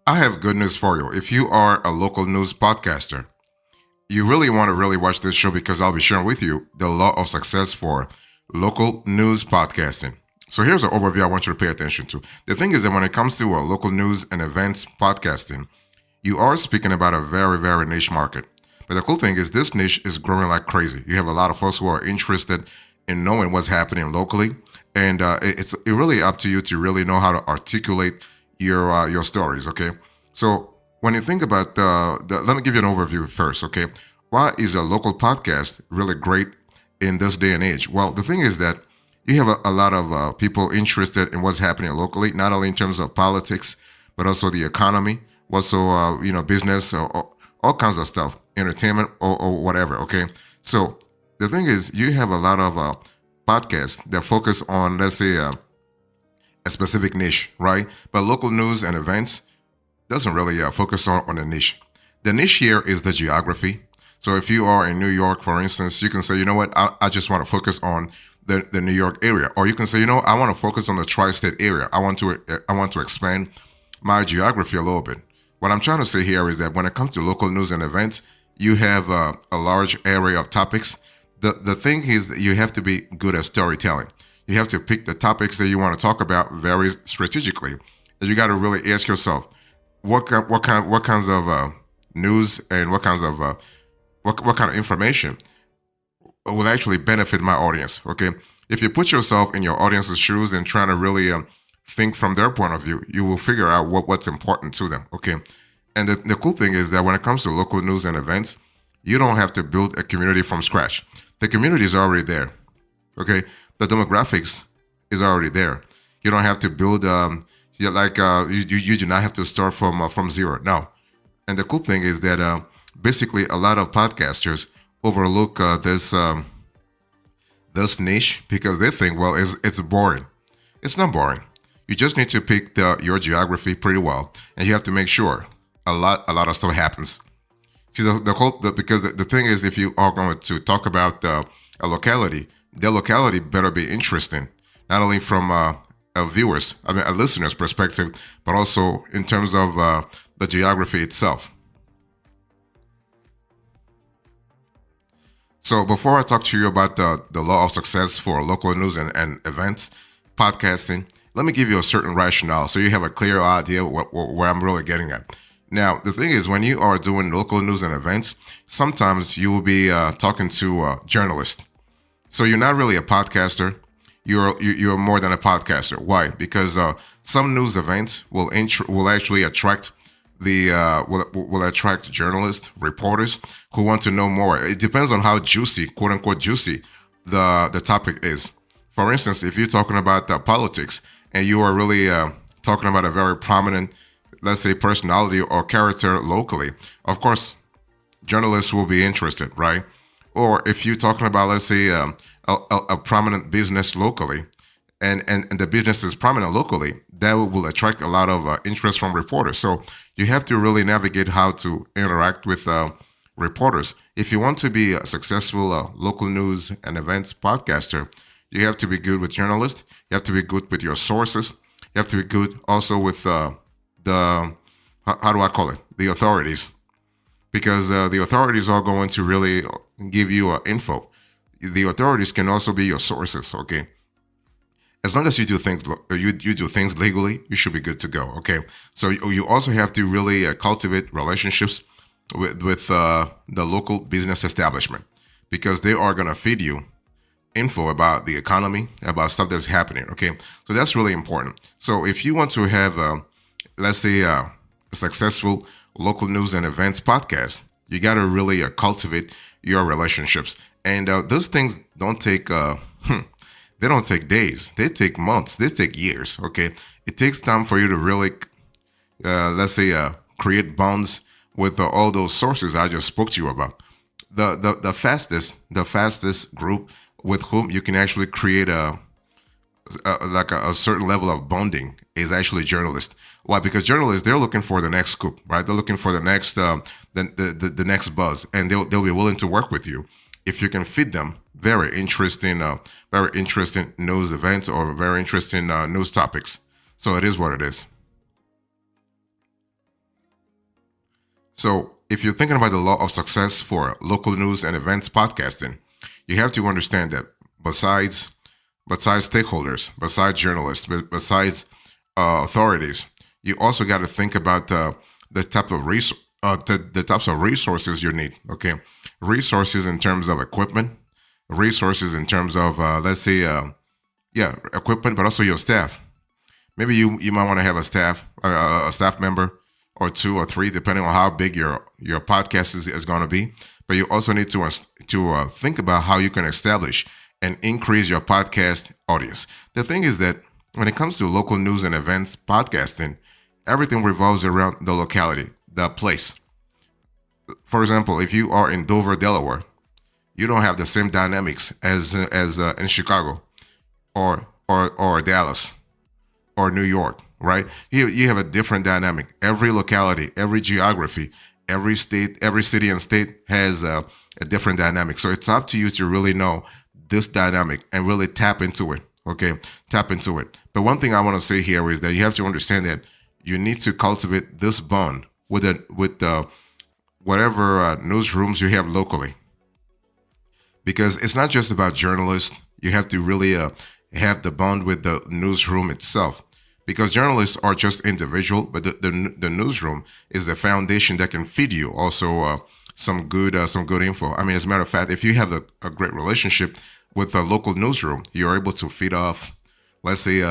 I have good news for you. If you are a local news podcaster, you really want to really watch this show because I'll be sharing with you the law of success for local news podcasting. So here's an overview I want you to pay attention to. The thing is that when it comes to local news and events podcasting, you are speaking about a very, very niche market. But the cool thing is this niche is growing like crazy. You have a lot of folks who are interested in knowing what's happening locally, and it's really up to you to really know how to articulate your stories. Okay, so when you think about let me give you an overview first. Okay, why is a local podcast really great in this day and age? Well, the thing is that you have a lot of people interested in what's happening locally, not only in terms of politics, but also the economy, also business, or all kinds of stuff, entertainment or whatever. Okay, so the thing is, you have a lot of podcasts that focus on, let's say, a specific niche, right? But local news and events doesn't really focus on a niche. The niche here is the geography. So if you are in New York, for instance, you can say, you know what, I just want to focus on the New York area, or you can say, I want to focus on the tri-state area. I want to expand my geography a little bit. What I'm trying to say here is that when it comes to local news and events, you have a large area of topics. The thing is that you have to be good at storytelling. You have to pick the topics that you want to talk about very strategically. And you got to really ask yourself, what kinds of news and what kind of information will actually benefit my audience. Okay, if you put yourself in your audience's shoes and trying to really think from their point of view, you will figure out what's important to them. Okay, and the cool thing is that when it comes to local news and events, you don't have to build a community from scratch. The community is already there. Okay, the demographics is already there. You don't have to build you do not have to start from zero. No, and the cool thing is that basically a lot of podcasters overlook this niche because they think, well, it's boring. It's not boring. You just need to pick your geography pretty well, and you have to make sure a lot of stuff happens. See, because the thing is, if you are going to talk about a locality, the locality better be interesting, not only from a listener's perspective, but also in terms of the geography itself. So before I talk to you about the law of success for local news and events podcasting, let me give you a certain rationale so you have a clear idea where I'm really getting at. Now, the thing is, when you are doing local news and events, sometimes you will be talking to journalists. So you're not really a podcaster. You're more than a podcaster. Why? Because some news events will actually attract will attract journalists, reporters who want to know more. It depends on how juicy, quote unquote juicy, the topic is. For instance, if you're talking about politics and you are really talking about a very prominent, let's say, personality or character locally, of course, journalists will be interested, right? Or if you're talking about, let's say, a prominent business locally, and the business is prominent locally, that will attract a lot of interest from reporters. So you have to really navigate how to interact with reporters. If you want to be a successful local news and events podcaster, you have to be good with journalists. You have to be good with your sources. You have to be good also with how do I call it? The authorities. Because the authorities are going to really give you info. The authorities can also be your sources, okay? As long as you do things you do things legally, you should be good to go. Okay, so you also have to really cultivate relationships with the local business establishment because they are going to feed you info about the economy, about stuff that's happening. Okay, so that's really important. So if you want to have, let's say, a successful local news and events podcast, you got to really cultivate your relationships, and those things don't take. They don't take days. They take months. They take years. Okay, it takes time for you to really, let's say, create bonds with all those sources I just spoke to you about. The fastest group with whom you can actually create a certain level of bonding is actually journalists. Why? Because journalists, they're looking for the next scoop, right? They're looking for the next the next buzz, and they'll be willing to work with you if you can feed them very interesting news events or very interesting news topics. So it is what it is. So, if you're thinking about the law of success for local news and events podcasting, you have to understand that besides besides stakeholders, besides journalists, besides authorities, you also got to think about the type of the types of resources you need. Okay, resources in terms of equipment, resources in terms of let's say yeah, equipment, but also your staff. Maybe you might want to have a staff member or two or three, depending on how big your podcast is going to be. But you also need to think about how you can establish and increase your podcast audience. The thing is that when it comes to local news and events podcasting, everything revolves around the locality, the place. For example, if you are in Dover, Delaware, you don't have the same dynamics as in Chicago or Dallas or New York, right? You have a different dynamic. Every locality, every geography, every state, every city and state has a different dynamic. So it's up to you to really know this dynamic and really tap into it. Okay, tap into it. But one thing I want to say here is that you have to understand that you need to cultivate this bond with whatever newsrooms you have locally, because it's not just about journalists. You have to really have the bond with the newsroom itself, because journalists are just individual, but the newsroom is the foundation that can feed you also some good info. I mean, as a matter of fact, if you have a great relationship with a local newsroom, you're able to feed off, let's say,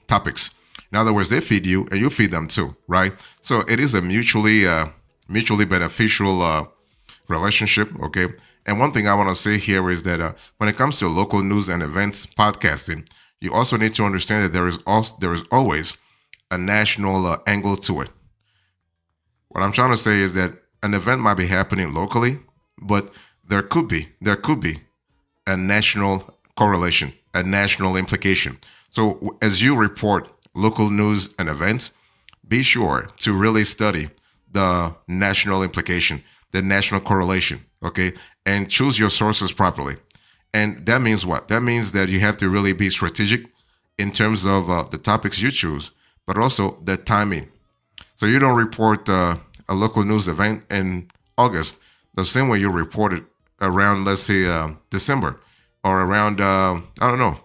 topics. In other words, they feed you and you feed them too, right? So it is a mutually beneficial relationship. Okay. And one thing I want to say here is that when it comes to local news and events podcasting, you also need to understand that there is always a national angle to it. What I'm trying to say is that an event might be happening locally, but there could be a national correlation, a national implication. So as you report local news and events, be sure to really study the national implication, the national correlation, okay? And choose your sources properly. And that means what? That means that you have to really be strategic in terms of the topics you choose, but also the timing. So you don't report a local news event in August the same way you report it around, let's say, December or around, I don't know,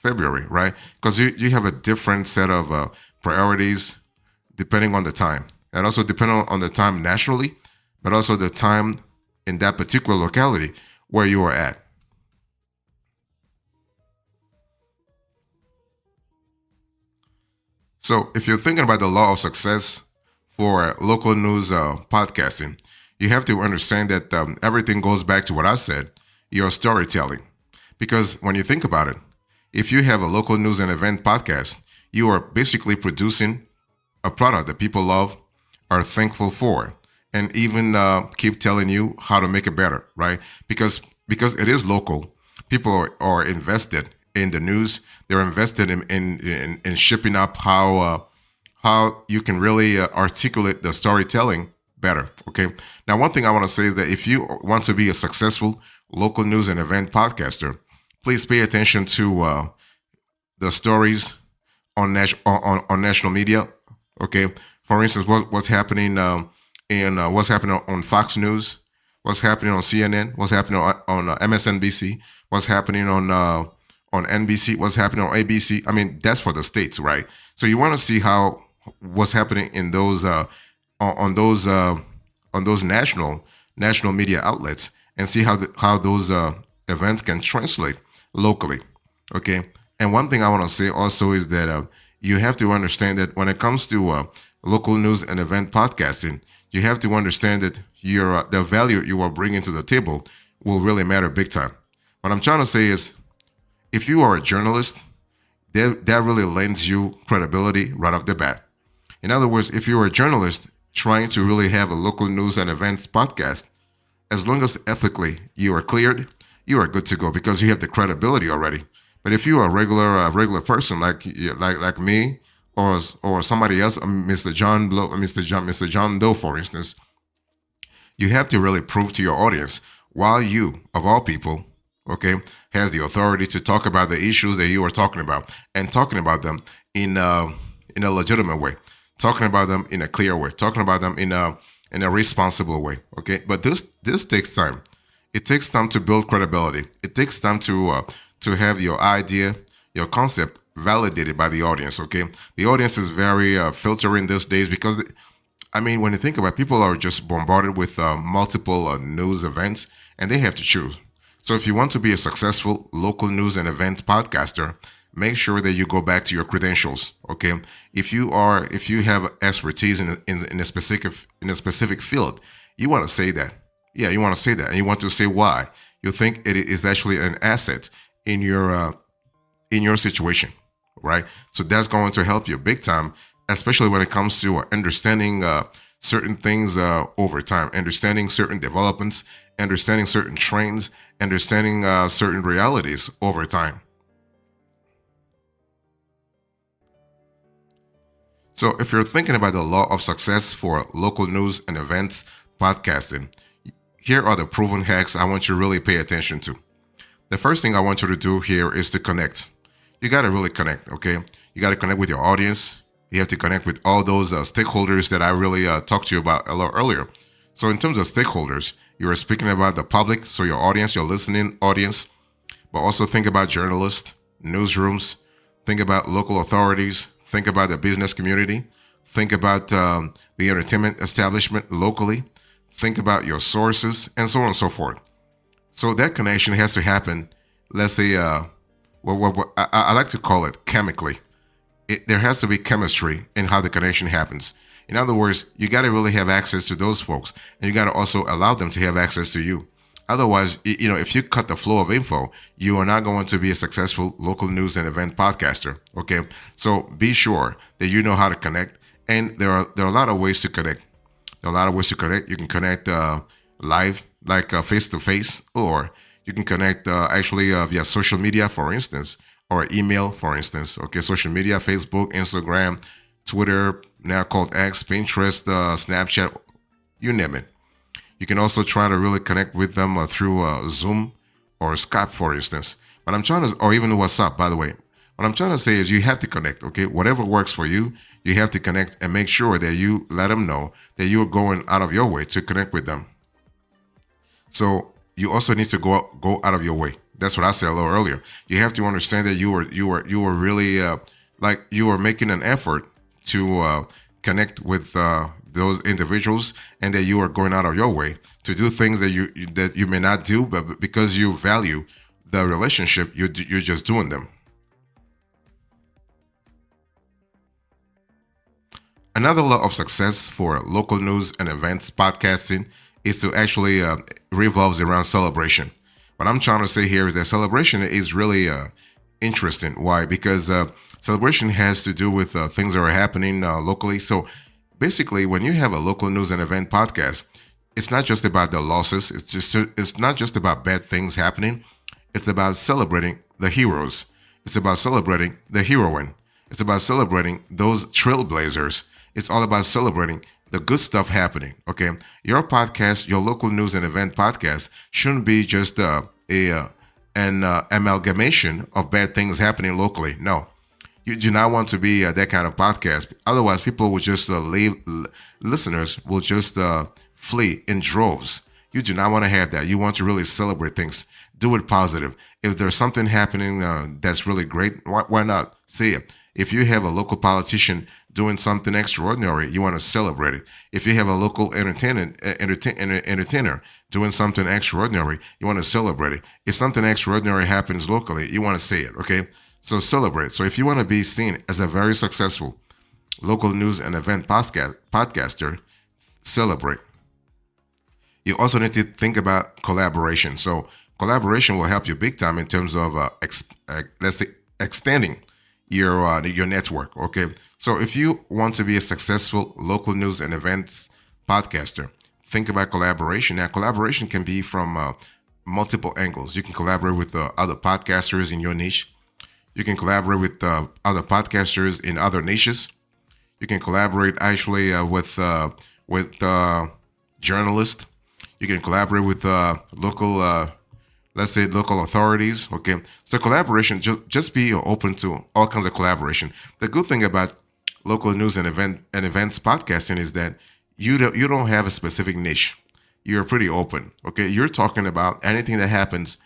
February, right? Because you have a different set of priorities depending on the time. And also depending on the time nationally, but also the time in that particular locality where you are at. So if you're thinking about the law of success for local news podcasting, you have to understand that everything goes back to what I said, your storytelling. Because when you think about it, if you have a local news and event podcast, you are basically producing a product that people love, are thankful for, and even keep telling you how to make it better, right? Because it is local, people are invested in the news. They're invested in shipping up how you can really articulate the storytelling better. Okay. Now, one thing I want to say is that if you want to be a successful local news and event podcaster, please pay attention to the stories on national media. Okay. For instance, what's happening what's happening on Fox News, what's happening on CNN, what's happening on MSNBC, what's happening on NBC, what's happening on ABC. I mean, that's for the states, right? So you want to see how what's happening in those on those national media outlets, and see how those events can translate locally. Okay. And one thing I want to say also is that you have to understand that when it comes to local news and event podcasting, you have to understand that the value you are bringing to the table will really matter big time. What I'm trying to say is, if you are a journalist, that really lends you credibility right off the bat. In other words, if you're a journalist trying to really have a local news and events podcast, as long as ethically you are cleared, you are good to go because you have the credibility already. But if you are a regular person like me or somebody else, Mr. John Blow, Mr. John Doe, for instance, you have to really prove to your audience why you, of all people, okay, has the authority to talk about the issues that you are talking about, and talking about them in a legitimate way, talking about them in a clear way, talking about them in a responsible way. Okay, but this takes time. It takes time to build credibility. It takes time to have your idea, your concept validated by the audience. Okay, the audience is very filtering these days because I mean, when you think about it, people are just bombarded with multiple news events and they have to choose. So if you want to be a successful local news and event podcaster, make sure that you go back to your credentials. Okay. If you have expertise in a specific field, you want to say that. Yeah, you want to say that. And you want to say why. You think it is actually an asset in your situation, right? So that's going to help you big time, especially when it comes to understanding certain things over time, understanding certain developments, understanding certain trends, understanding certain realities over time. So, if you're thinking about the law of success for local news and events podcasting, here are the proven hacks I want you to really pay attention to. The first thing I want you to do here is to connect. You got to really connect, okay? You got to connect with your audience. You have to connect with all those stakeholders that I really talked to you about a lot earlier. So, in terms of stakeholders, you are speaking about the public, so your audience, your listening audience, but also think about journalists, newsrooms, think about local authorities, think about the business community, think about the entertainment establishment locally, think about your sources, and so on and so forth. So that connection has to happen, let's say, I like to call it chemically. There has to be chemistry in how the connection happens. In other words, you got to really have access to those folks, and you got to also allow them to have access to you. Otherwise, if you cut the flow of info, you are not going to be a successful local news and event podcaster. Okay, so be sure that you know how to connect, and there are a lot of ways to connect. There are a lot of ways to connect. You can connect live, like face to face, or you can connect actually via social media, for instance, or email, for instance. Okay, social media, Facebook, Instagram, Twitter, now called X, Pinterest, Snapchat, you name it. You can also try to really connect with them through Zoom or Skype, for instance. But I'm trying to, or even WhatsApp, by the way. What I'm trying to say is you have to connect, okay? Whatever works for you, you have to connect and make sure that you let them know that you're going out of your way to connect with them. So you also need to go out of your way. That's what I said a little earlier. You have to understand that you were really like you were making an effort to connect with those individuals, and that you are going out of your way to do things that you may not do, but because you value the relationship, you're just doing them. Another law of success for local news and events podcasting is to actually revolves around celebration. What I'm trying to say here is that celebration is really interesting. Why? Because celebration has to do with things that are happening locally. So basically, when you have a local news and event podcast, it's not just about the losses. It's not just about bad things happening. It's about celebrating the heroes. It's about celebrating the heroine. It's about celebrating those trailblazers. It's all about celebrating the good stuff happening. Okay, your podcast, your local news and event podcast, shouldn't be just an amalgamation of bad things happening locally. No, you do not want to be that kind of podcast. Otherwise, people will just leave. Listeners will just flee in droves. You do not want to have that. You want to really celebrate things. Do it positive. If there's something happening that's really great, why not say it? If you have a local politician doing something extraordinary, you want to celebrate it. If you have a local entertainer doing something extraordinary, you want to celebrate it. If something extraordinary happens locally, you want to say it, okay? So celebrate. So if you want to be seen as a very successful local news and event podcaster, celebrate. You also need to think about collaboration. So collaboration will help you big time in terms of, let's say, extending your network. Okay, so if you want to be a successful local news and events podcaster, think about collaboration. Now, collaboration can be from multiple angles. You can collaborate with other podcasters in your niche. You can collaborate with other podcasters in other niches. You can collaborate actually with journalists. You can collaborate with local let's say local authorities. Okay, so collaboration, just be open to all kinds of collaboration. The good thing about local news and events podcasting is that you don't have a specific niche. You're pretty open. Okay, you're talking about anything that happens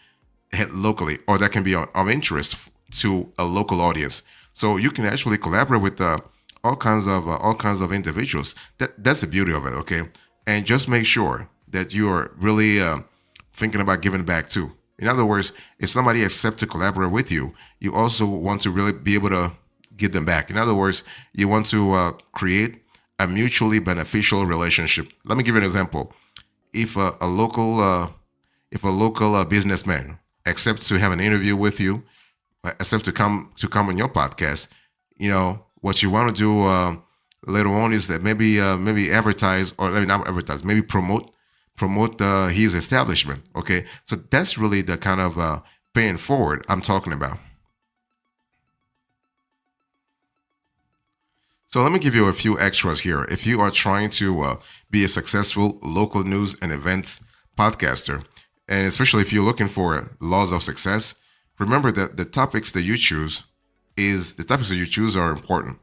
locally or that can be of interest to a local audience. So you can actually collaborate with all kinds of individuals. That's the beauty of it. Okay, and just make sure that you are really thinking about giving back too. In other words, if somebody accepts to collaborate with you, you also want to really be able to give them back. In other words, you want to create a mutually beneficial relationship. Let me give you an example. If a local businessman accepts to have an interview with you, accepts to come on your podcast, what you want to do later on is that maybe advertise, or maybe not advertise, maybe promote his establishment. Okay, so that's really the kind of paying forward I'm talking about. So let me give you a few extras here. If you are trying to be a successful local news and events podcaster, and especially if you're looking for laws of success, remember that the topics that you choose are important.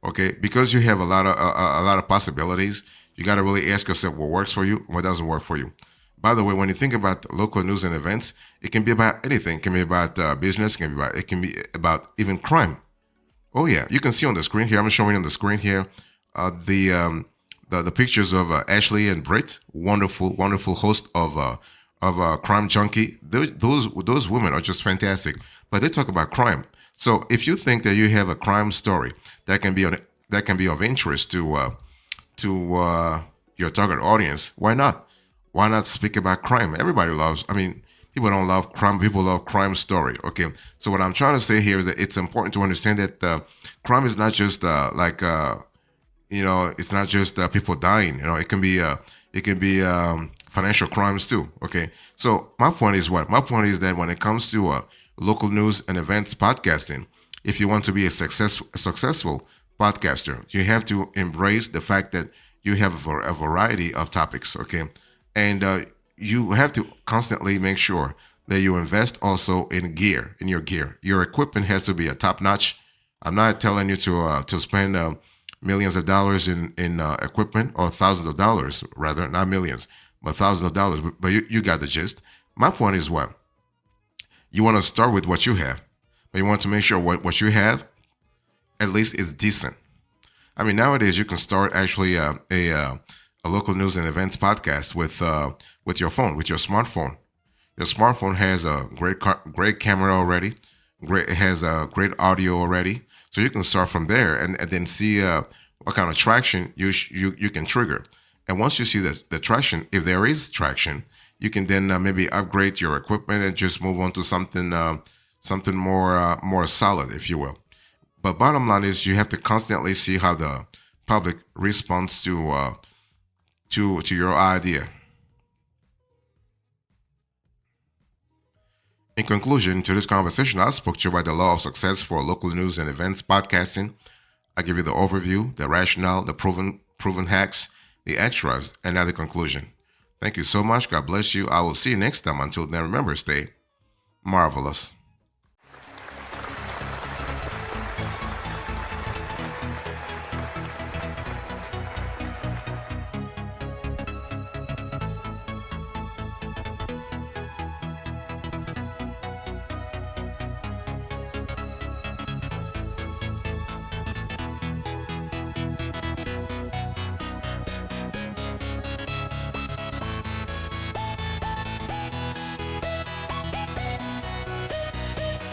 Okay, because you have a lot of possibilities. You got to really ask yourself what works for you, what doesn't work for you. By the way, when you think about local news and events, it can be about anything. It can be about business. It can be about even crime. Oh yeah, you can see on the screen here. I'm showing on the screen here the pictures of Ashley and Britt, wonderful wonderful host of Crime Junkie. Those women are just fantastic. But they talk about crime. So if you think that you have a crime story that can be of interest to your target audience, why not? Why not speak about crime? Everybody loves. I mean, people don't love crime. People love crime story. Okay. So what I'm trying to say here is that it's important to understand that crime is not just it's not just people dying. It can be financial crimes too. Okay. So my point is what? My point is that when it comes to local news and events podcasting, if you want to be a successful podcaster, you have to embrace the fact that you have a variety of topics. Okay. And you have to constantly make sure that you invest also in your gear. Your equipment has to be a top notch. I'm not telling you to spend millions of dollars in equipment, or thousands of dollars rather, not millions, but thousands of dollars. But you got the gist. My point is what you want to start with what you have, but you want to make sure what you have at least is decent. I mean, nowadays you can start actually a local news and events podcast with your phone, with your smartphone. Your smartphone has a great camera already. It has a great audio already. So you can start from there, and then see what kind of traction you can trigger. And once you see the traction, if there is traction, you can then maybe upgrade your equipment and just move on to something more solid, if you will. But bottom line is, you have to constantly see how the public responds to your idea. In conclusion to this conversation, I spoke to you about the law of success for local news and events podcasting. I give you the overview, the rationale, the proven hacks, the extras, and now the conclusion. Thank you so much. God bless you. I will see you next time. Until then, remember, stay marvelous.